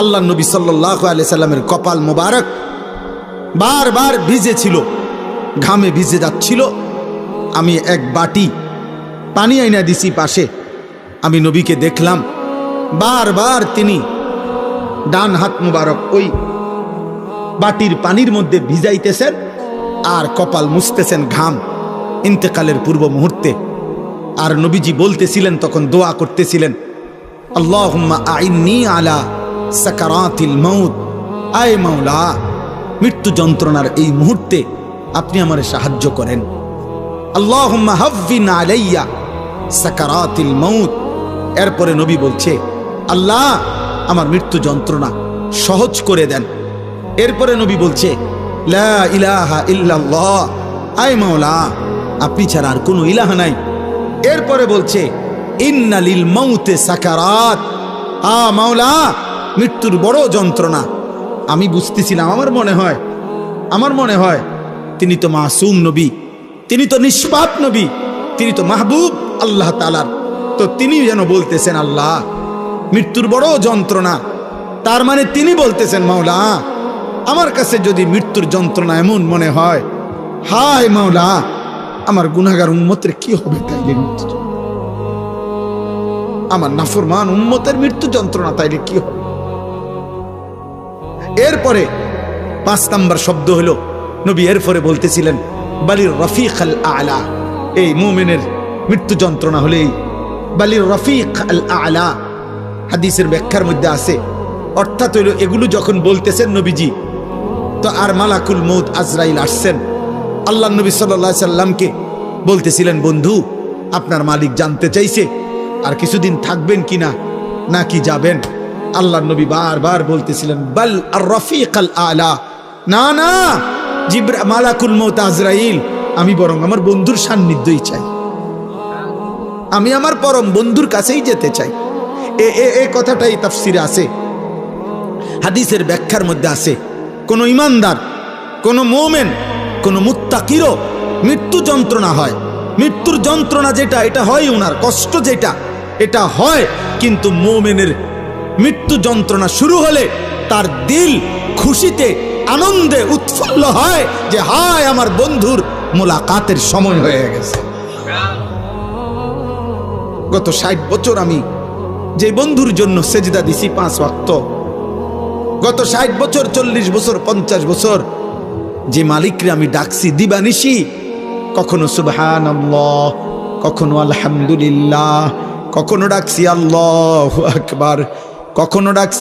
আল্লাহ নবী সাল্লাল্লাহু আলাইহি সাল্লামের কপাল মোবারক বারবার ভিজে ছিল, ঘামে ভিজে যাচ্ছিল। আমি এক বাটি পানি আইনা দিছি পাশে। আমি নবীকে দেখলাম বারবার তিনি ডান হাত মুবারক ওই বাটির পানির মধ্যে ভিজাইতেছেন আর কপাল মুছতেছেন ঘাম, ইন্তেকালের পূর্ব মুহূর্তে। আর নবীজি বলতেছিলেন, তখন দোয়া করতেছিলেন, আল্লাহুম্মা আইন্নি আলা সাকারাতিল মাউত, আয় মাওলা মৃত্যু যন্ত্রণার এই মুহূর্তে আপনি আমারে সাহায্য করেন। আল্লাহুম্মা হাফিন আলাইয়া সাকারাতিল মাউত। এরপরে নবী বলছে, আল্লাহ আমার মৃত্যু যন্ত্রণা সহজ করে দেন। এরপরে নবী বলছে, লা ইলাহা ইল্লাল্লাহ, আয় মাওলা আপনি ছাড়া আর কোনো ইলাহা নাই। এরপরে বলছে, ইন্না লিল মাউতে সাকারাত, মাওলা মৃত্যুর বড় যন্ত্রণা। আমি বুঝতেছিলাম, আমার মনে হয় তিনি তো মাসুম নবী, তিনি তো নিষ্পাপ নবী, তিনি তো মাহবুব আল্লাহ তাআলার। তো তিনি যেন বলতেছেন, আল্লাহ মৃত্যুর বড় যন্ত্রণা। তার মানে তিনি বলতেছেন, মাওলা আমার কাছে যদি মৃত্যুর যন্ত্রণা এমন মনে হয়, হায় মাওলা আমার গুনাহগার উম্মতের কি হবে তাইলে মৃত্যু, আমার নাফরমান উম্মতের মৃত্যু যন্ত্রণা তাইলে কি হবে। এরপরে 5 নম্বর শব্দ হলো, নবী এরপরে বলতেছিলেন, বালির রফিক আল আলা। এই মুমিনের মৃত্যু যন্ত্রণা হলে বালির রফিক আল আলা। হাদিসের ব্যাখ্যার মধ্যে আছে, অর্থাৎ হইল এগুলো যখন বলতেছেন নবীজি, তো আর মালাকুল মউত আজরাইল আসছেন। আল্লাহ নবী সাল্লাল্লাহু আলাইহি সাল্লামকে বলতেছিলেন, বন্ধু আপনার মালিক জানতে চাইছে আর কিছুদিন থাকবেন কিনা নাকি যাবেন। আল্লাহ নবী বারবার বলতেছিলেন, বাল আর রফিক আল আলা, না না মালাকুল মউত আজরাইল, আমি বরং আমার বন্ধুর সান্নিধ্যই চাই, আমি আমার পরম বন্ধুর কাছেই যেতে চাই। এ কথাটাই তাফসিরে আছে, হাদিসের ব্যাখ্যার মধ্যে আছে। কোন ইমানদার, কোন মুমিন, কোন মুত্তাকিরও মৃত্যু যন্ত্রণা হয়। মৃত্যুর যন্ত্রণা যেটা, এটা হয় ওনার কষ্ট যেটা, এটা হয়। কিন্তু মুমিনের মৃত্যু যন্ত্রণা শুরু হলে তার দিল খুশিতে আনন্দে উৎফুল্ল হয় যে হায় আমার বন্ধুর মোলাকাতের সময় হয়ে গেছে। গত 60 বছর আমি যে বন্ধুর জন্য সেজদা দিছি 5 ওয়াক্ত, গত 60 বছর, 40 বছর, 50 বছর যে মালিকরে আমি ডাকছি দিবানিশি, কখনো সুবহানাল্লাহ, কখনো আলহামদুলিল্লাহ, কখনো ডাকছি আল্লাহু আকবার, কখনো ডাকছি